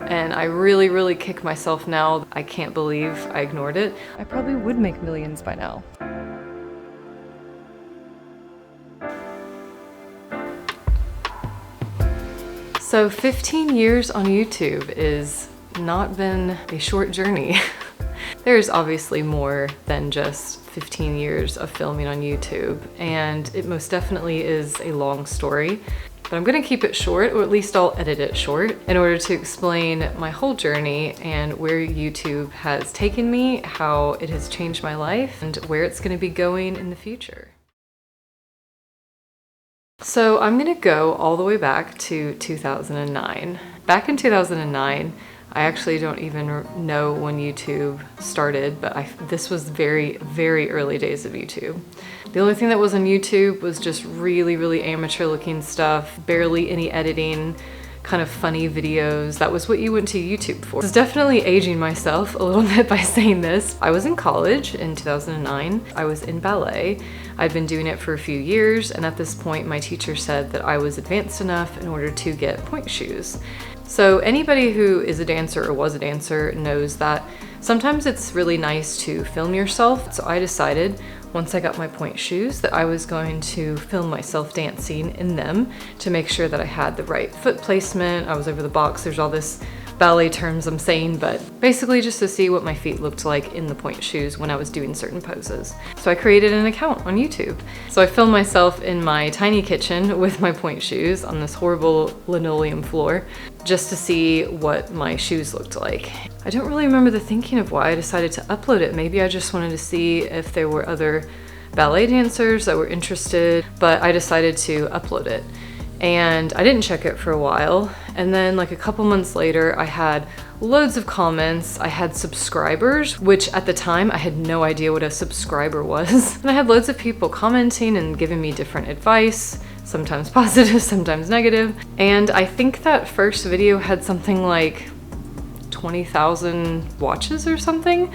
and I really kick myself now. I can't believe I ignored it. I probably would make millions by now. So 15 years on YouTube is not been a short journey. There's obviously more than just 15 years of filming on YouTube, and it most definitely is a long story. But I'm gonna keep it short, or at least I'll edit it short, in order to explain my whole journey and where YouTube has taken me, how it has changed my life, and where it's gonna be going in the future. So I'm gonna go all the way back to 2009. Back in 2009, I actually don't even know when YouTube started, but this was very early days of YouTube. The only thing that was on YouTube was just really amateur looking stuff, barely any editing, kind of funny videos. That was what you went to YouTube for. I was definitely aging myself a little bit by saying this. I was in college in 2009. I was in ballet. I'd been doing it for a few years, and at this point my teacher said that I was advanced enough in order to get pointe shoes. So anybody who is a dancer or was a dancer knows that sometimes it's really nice to film yourself. So I decided once I got my pointe shoes that I was going to film myself dancing in them to make sure that I had the right foot placement. I was over the box. There's all this ballet terms I'm saying, but basically just to see what my feet looked like in the pointe shoes when I was doing certain poses. So I created an account on YouTube. So I filmed myself in my tiny kitchen with my pointe shoes on this horrible linoleum floor just to see what my shoes looked like. I don't really remember the thinking of why I decided to upload it. Maybe I just wanted to see if there were other ballet dancers that were interested, but I decided to upload it. And I didn't check it for a while. And then like a couple months later, I had loads of comments. I had subscribers, which at the time I had no idea what a subscriber was. And I had loads of people commenting and giving me different advice, sometimes positive, sometimes negative. And I think that first video had something like 20,000 watches or something,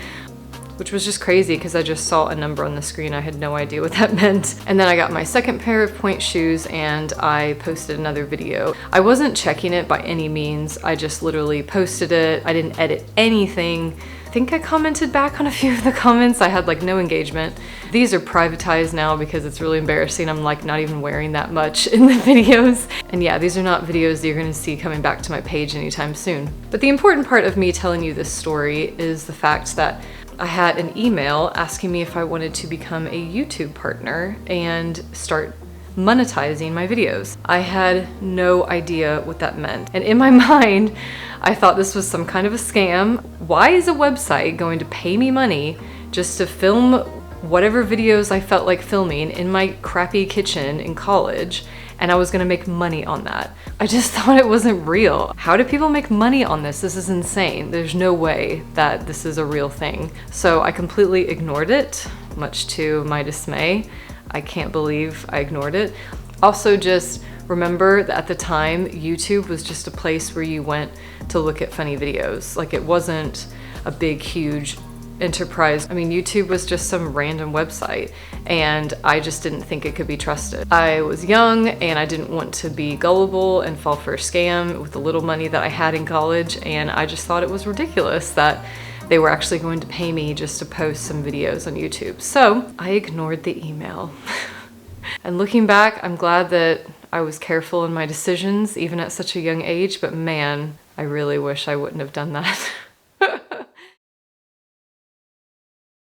which was just crazy because I just saw a number on the screen. I had no idea what that meant. And then I got my second pair of pointe shoes and I posted another video. I wasn't checking it by any means. I just literally posted it. I didn't edit anything. I think I commented back on a few of the comments. I had like no engagement. These are privatized now because it's really embarrassing. I'm like not even wearing that much in the videos. And yeah, these are not videos that you're gonna see coming back to my page anytime soon. But the important part of me telling you this story is the fact that I had an email asking me if I wanted to become a YouTube partner and start monetizing my videos. I had no idea what that meant. And in my mind, I thought this was some kind of a scam. Why is a website going to pay me money just to film whatever videos I felt like filming in my crappy kitchen in college, and I was gonna make money on that? I just thought it wasn't real. How do people make money on this? This is insane. There's no way that this is a real thing. So I completely ignored it, much to my dismay. I can't believe I ignored it. Also, just remember that at the time, YouTube was just a place where you went to look at funny videos. Like, it wasn't a big, huge enterprise. I mean, YouTube was just some random website, and I just didn't think it could be trusted. I was young and I didn't want to be gullible and fall for a scam with the little money that I had in college, and I just thought it was ridiculous that they were actually going to pay me just to post some videos on YouTube. So I ignored the email. And looking back, I'm glad that I was careful in my decisions, even at such a young age, but man, I really wish I wouldn't have done that.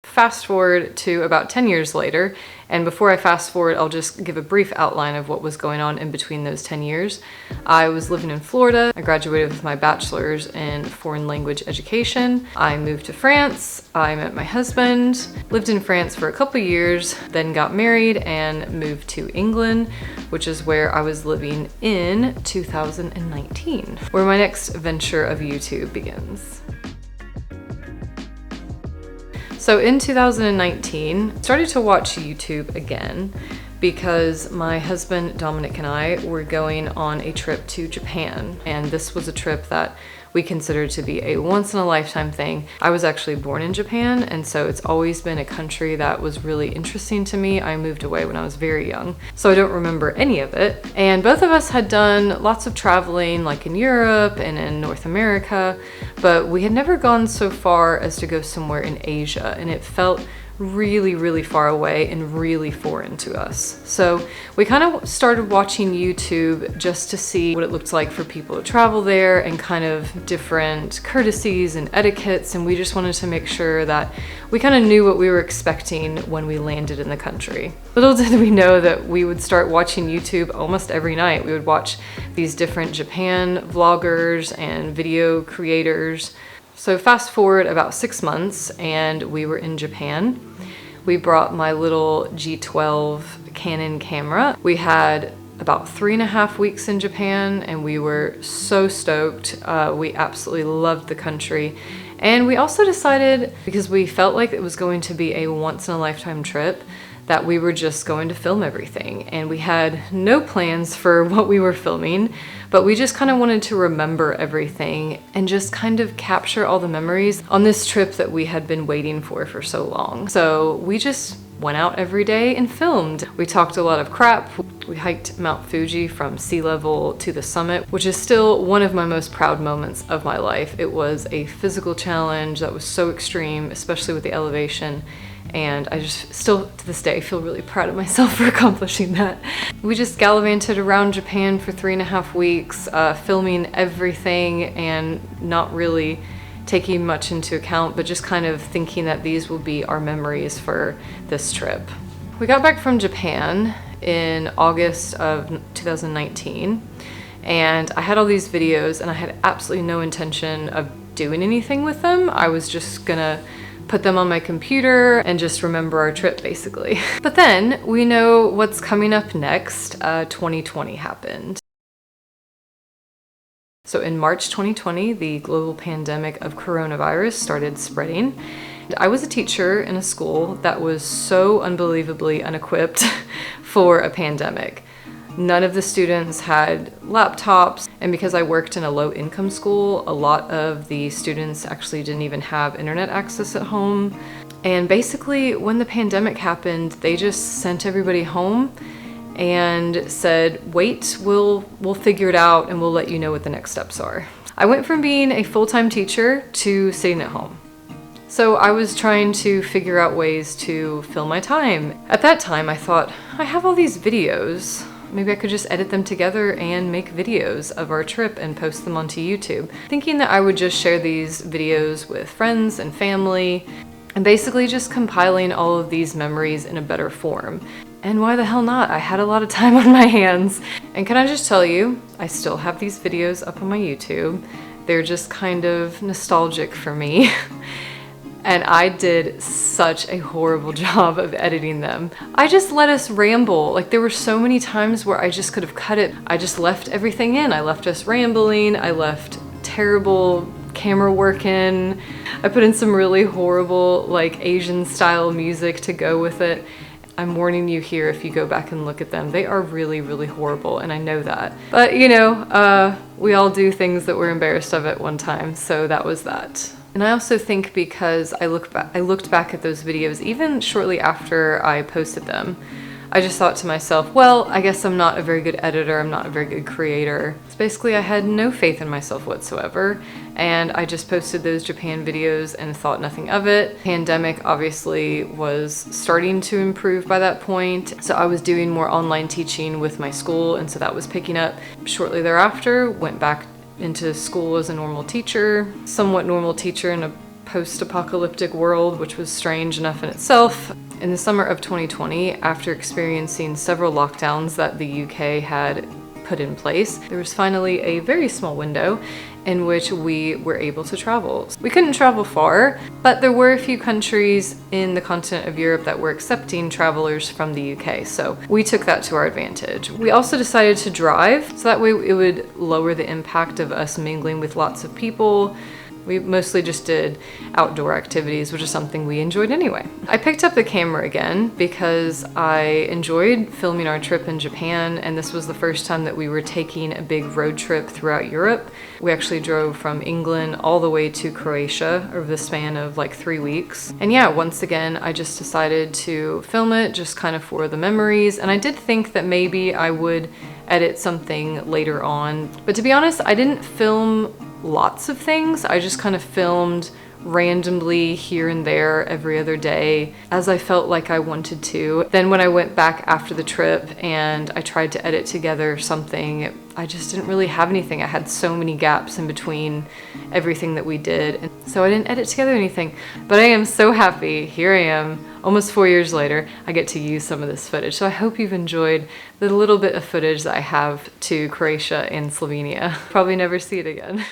Fast forward to about 10 years later, and before I fast forward, I'll just give a brief outline of what was going on in between those 10 years. I was living in Florida. I graduated with my bachelor's in foreign language education. I moved to France. I met my husband, lived in France for a couple years, then got married and moved to England, which is where I was living in 2019, where my next venture of YouTube begins. So in 2019, I started to watch YouTube again because my husband Dominic and I were going on a trip to Japan, and this was a trip that we consider to be a once-in-a-lifetime thing. I was actually born in Japan, and so it's always been a country that was really interesting to me. I moved away when I was very young, so I don't remember any of it. And both of us had done lots of traveling, like in Europe and in North America, but we had never gone so far as to go somewhere in Asia, and it felt really, really far away and really foreign to us. So we kind of started watching YouTube just to see what it looked like for people to travel there and kind of different courtesies and etiquettes, and we just wanted to make sure that we kind of knew what we were expecting when we landed in the country. Little did we know that we would start watching YouTube almost every night. We would watch these different Japan vloggers and video creators. So fast forward about 6 months and we were in Japan. We brought my little G12 Canon camera. We had about 3.5 weeks in Japan and we were so stoked. We absolutely loved the country. And we also decided, because we felt like it was going to be a once-in-a-lifetime trip, that we were just going to film everything. And we had no plans for what we were filming, but we just kind of wanted to remember everything and just kind of capture all the memories on this trip that we had been waiting for so long. So we just went out every day and filmed. We talked a lot of crap. We hiked Mount Fuji from sea level to the summit, which is still one of my most proud moments of my life. It was a physical challenge that was so extreme, especially with the elevation. And I just still to this day feel really proud of myself for accomplishing that. We just gallivanted around Japan for 3.5 weeks, filming everything and not really taking much into account, but just kind of thinking that these will be our memories for this trip. We got back from Japan in August of 2019, and I had all these videos and I had absolutely no intention of doing anything with them. I was just gonna put them on my computer and just remember our trip, basically. But then we know what's coming up next. 2020 happened. So in March 2020, the global pandemic of coronavirus started spreading. I was a teacher in a school that was so unbelievably unequipped for a pandemic. None of the students had laptops, and because I worked in a low-income school, a lot of the students actually didn't even have internet access at home. And basically, when the pandemic happened, they just sent everybody home and said, wait, we'll figure it out and we'll let you know what the next steps are. I went from being a full-time teacher to sitting at home. So I was trying to figure out ways to fill my time. At that time, I thought, I have all these videos. Maybe I could just edit them together and make videos of our trip and post them onto YouTube. Thinking that I would just share these videos with friends and family, and basically just compiling all of these memories in a better form. And why the hell not? I had a lot of time on my hands. And can I just tell you, I still have these videos up on my YouTube. They're just kind of nostalgic for me. And I did such a horrible job of editing them. I just let us ramble. Like, there were so many times where I just could have cut it. I just left everything in. I left us rambling. I left terrible camera work in. I put in some really horrible, like, Asian style music to go with it. I'm warning you here, if you go back and look at them, they are really, really horrible, and I know that. But you know, we all do things that we're embarrassed of at one time, so that was that. And I also think because I looked back at those videos, even shortly after I posted them, I just thought to myself, well, I guess I'm not a very good editor, I'm not a very good creator. So basically I had no faith in myself whatsoever, and I just posted those Japan videos and thought nothing of it. Pandemic obviously was starting to improve by that point, so I was doing more online teaching with my school, and so that was picking up. Shortly thereafter, went back into school as a normal teacher, somewhat normal teacher in a post-apocalyptic world, which was strange enough in itself. In the summer of 2020, after experiencing several lockdowns that the UK had put in place, there was finally a very small window in which we were able to travel. We couldn't travel far, but there were a few countries in the continent of Europe that were accepting travelers from the UK, so we took that to our advantage. We also decided to drive, so that way it would lower the impact of us mingling with lots of people. We mostly just did outdoor activities, which is something we enjoyed anyway. I picked up the camera again because I enjoyed filming our trip in Japan, and this was the first time that we were taking a big road trip throughout Europe. We actually drove from England all the way to Croatia over the span of like 3 weeks. And yeah, once again, I just decided to film it just kind of for the memories. And I did think that maybe I would edit something later on. But to be honest, I didn't film lots of things. I just kind of filmed randomly here and there every other day as I felt like I wanted to. Then when I went back after the trip and I tried to edit together something, I just didn't really have anything. I had so many gaps in between everything that we did, and so I didn't edit together anything. But I am so happy. Here I am, almost 4 years later, I get to use some of this footage. So I hope you've enjoyed the little bit of footage that I have to Croatia and Slovenia. Probably never see it again.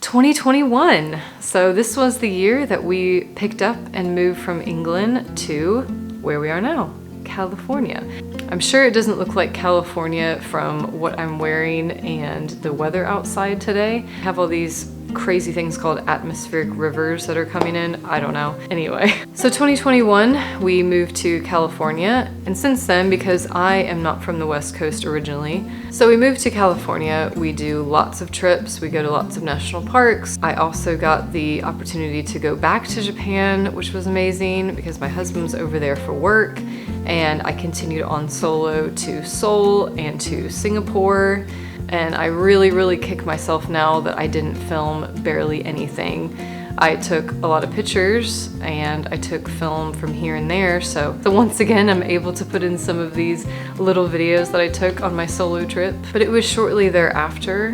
2021. So this was the year that we picked up and moved from England to where we are now, California. I'm sure it doesn't look like California from what I'm wearing and the weather outside today. I have all these crazy things called atmospheric rivers that are coming in. I don't know. Anyway, so 2021, we moved to California. And since then, because I am not from the West Coast originally, so we moved to California. We do lots of trips. We go to lots of national parks. I also got the opportunity to go back to Japan, which was amazing because my husband's over there for work. And I continued on solo to Seoul and to Singapore. And I really kick myself now that I didn't film barely anything. I took a lot of pictures and I took film from here and there. So once again, I'm able to put in some of these little videos that I took on my solo trip. But it was shortly thereafter,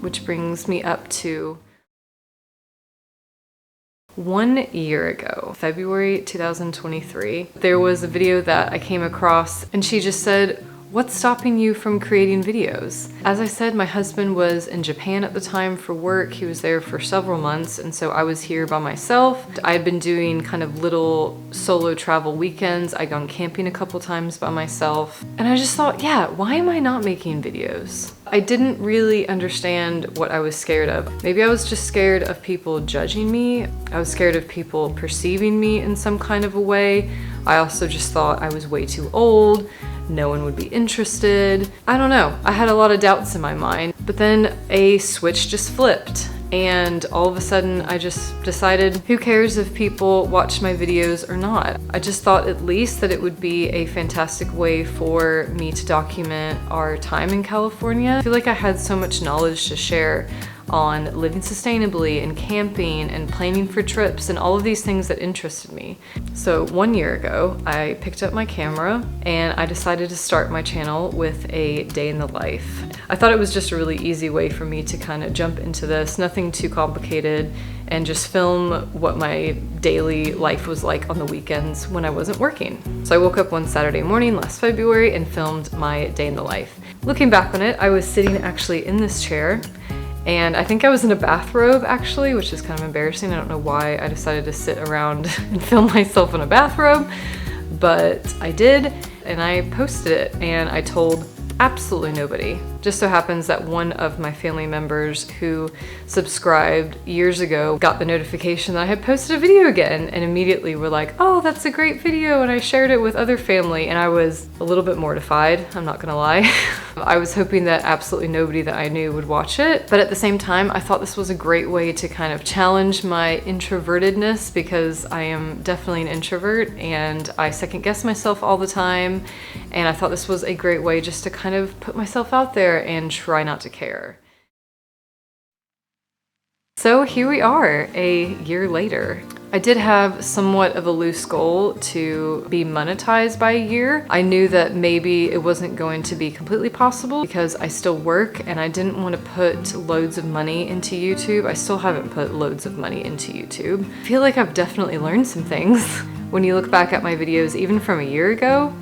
which brings me up to 1 year ago, February 2023, there was a video that I came across and she just said, "What's stopping you from creating videos?" As I said, my husband was in Japan at the time for work. He was there for several months, and so I was here by myself. I had been doing kind of little solo travel weekends. I'd gone camping a couple times by myself. And I just thought, yeah, why am I not making videos? I didn't really understand what I was scared of. Maybe I was just scared of people judging me. I was scared of people perceiving me in some kind of a way. I also just thought I was way too old. No one would be interested. I don't know. I had a lot of doubts in my mind, but then a switch just flipped. And all of a sudden I just decided, who cares if people watch my videos or not? I just thought at least that it would be a fantastic way for me to document our time in California. I feel like I had so much knowledge to share on living sustainably and camping and planning for trips and all of these things that interested me. So 1 year ago, I picked up my camera and I decided to start my channel with a day in the life. I thought it was just a really easy way for me to kind of jump into this, nothing too complicated, and just film what my daily life was like on the weekends when I wasn't working. So I woke up one Saturday morning last February and filmed my day in the life. Looking back on it, I was sitting actually in this chair, and I think I was in a bathrobe actually, which is kind of embarrassing. I don't know why I decided to sit around and film myself in a bathrobe, but I did, and I posted it, and I told absolutely nobody. Just so happens that one of my family members who subscribed years ago got the notification that I had posted a video again, and immediately were like, "Oh, that's a great video," and I shared it with other family, and I was a little bit mortified, I'm not gonna lie. I was hoping that absolutely nobody that I knew would watch it, but at the same time, I thought this was a great way to kind of challenge my introvertedness, because I am definitely an introvert and I second guess myself all the time, and I thought this was a great way just to kind of put myself out there and try not to care. So here we are, a year later. I did have somewhat of a loose goal to be monetized by a year. I knew that maybe it wasn't going to be completely possible because I still work and I didn't want to put loads of money into YouTube. I still haven't put loads of money into YouTube. I feel like I've definitely learned some things. When you look back at my videos, even from a year ago,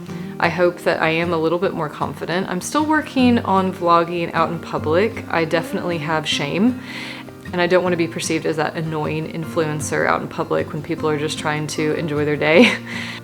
I hope that I am a little bit more confident. I'm still working on vlogging out in public. I definitely have shame. And I don't want to be perceived as that annoying influencer out in public when people are just trying to enjoy their day.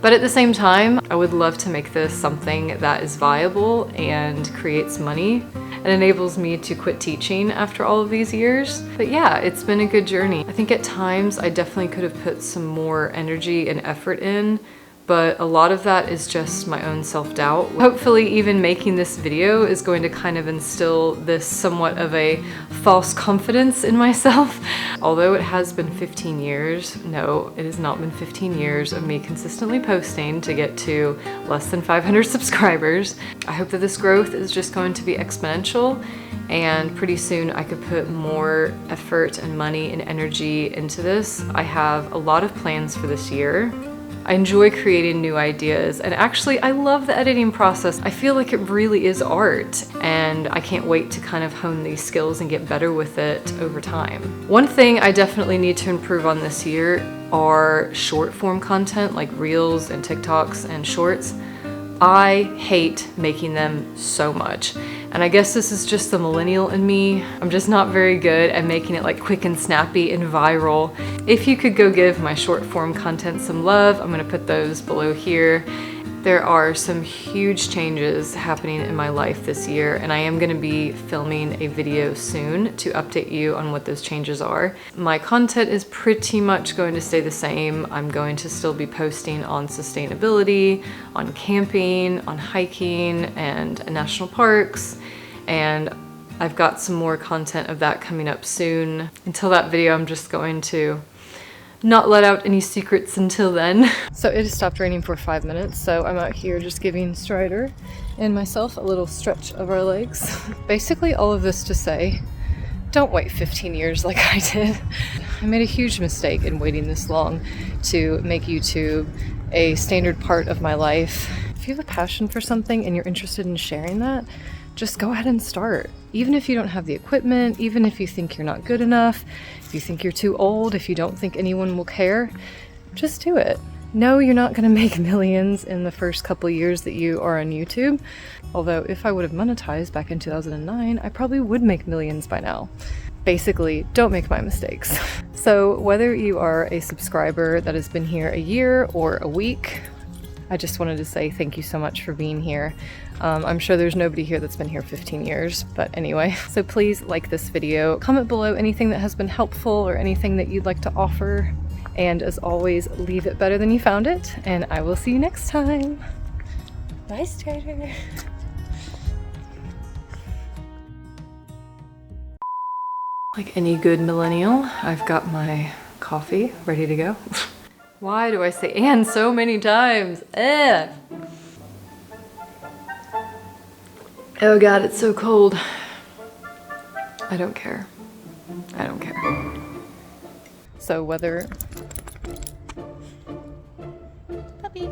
But at the same time, I would love to make this something that is viable and creates money. and enables me to quit teaching after all of these years. But yeah, it's been a good journey. I think at times I definitely could have put some more energy and effort in, but a lot of that is just my own self-doubt. Hopefully even making this video is going to kind of instill this somewhat of a false confidence in myself. Although it has been 15 years, no, it has not been 15 years of me consistently posting to get to less than 500 subscribers. I hope that this growth is just going to be exponential, and pretty soon I could put more effort and money and energy into this. I have a lot of plans for this year. I enjoy creating new ideas, and actually I love the editing process. I feel like it really is art, and I can't wait to kind of hone these skills and get better with it over time. One thing I definitely need to improve on this year are short form content like Reels and TikToks and Shorts. I hate making them so much. And I guess this is just the millennial in me. I'm just not very good at making it like quick and snappy and viral. If you could go give my short form content some love, I'm gonna put those below here. There are some huge changes happening in my life this year, and I am gonna be filming a video soon to update you on what those changes are. My content is pretty much going to stay the same. I'm going to still be posting on sustainability, on camping, on hiking, and national parks, and I've got some more content of that coming up soon. Until that video, I'm just going to not let out any secrets until then. So it has stopped raining for 5 minutes, so I'm out here just giving Strider and myself a little stretch of our legs. Basically all of this to say, don't wait 15 years like I did. I made a huge mistake in waiting this long to make YouTube a standard part of my life. If you have a passion for something and you're interested in sharing that, just go ahead and start. Even if you don't have the equipment, even if you think you're not good enough, if you think you're too old, if you don't think anyone will care, just do it. No, you're not gonna make millions in the first couple years that you are on YouTube. Although if I would have monetized back in 2009, I probably would make millions by now. Basically, don't make my mistakes. So whether you are a subscriber that has been here a year or a week, I just wanted to say thank you so much for being here. I'm sure there's nobody here that's been here 15 years, but anyway. So please like this video, comment below anything that has been helpful or anything that you'd like to offer. And as always, leave it better than you found it, and I will see you next time. Bye, Strider. Like any good millennial, I've got my coffee ready to go. Why do I say "and" so many times? Eh. Oh God, it's so cold. I don't care. I don't care. So whether... Puppy.